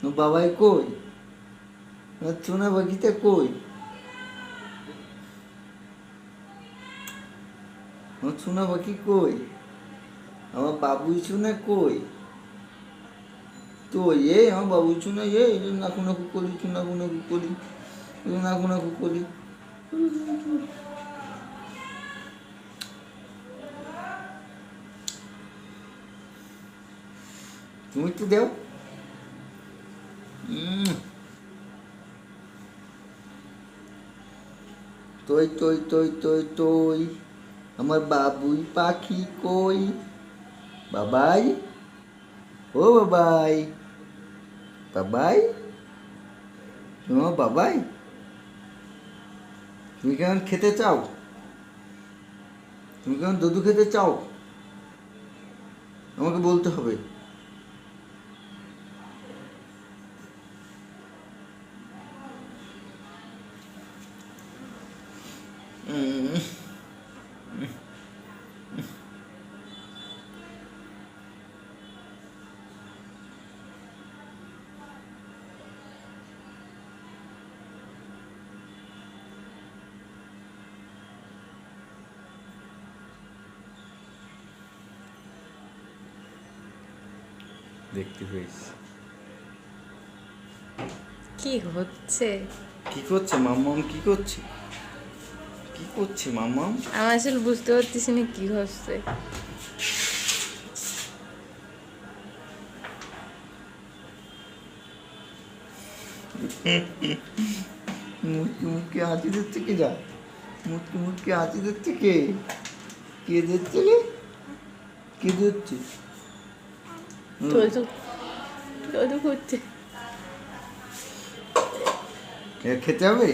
ও বাবাই কই? আমার সোনা পাখিটা কই? আমার সোনা পাখি কই? আমার বাবুই সোনা কই? তো আমার বাবুই সোনা নাকু নাকু করি, নাকু নাকু করি, নাকু নাকু করি। তুমি একটু দাও। তই তই তই তই তই আমার বাবুই পাখি কই? বাবাই, ও বাবাই, বাবাই, তুমি আমার বাবাই? তুমি কেমন খেতে চাও? তুমি কেমন দুধু খেতে চাও? আমাকে বলতে হবে। উম, দেখতে পেয়েছি। কি হচ্ছে? কি করছে মাম্মাম? কি করছে? কি করছে মাম্মাম? আমি আসলে বুঝতে পারতেছি না কি হচ্ছে। মুটকি মুটকি হাঁচি দিচ্ছে কে? যা, মুটকি মুটকি হাঁচি দিচ্ছে কে? কে দিচ্ছে রে? কে দিচ্ছে? তো তো করছে। খেতে হবে?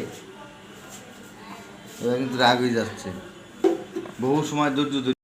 এবার কিন্তু রাগ হয়ে যাচ্ছে। বহু সময় ধৈর্য ধরে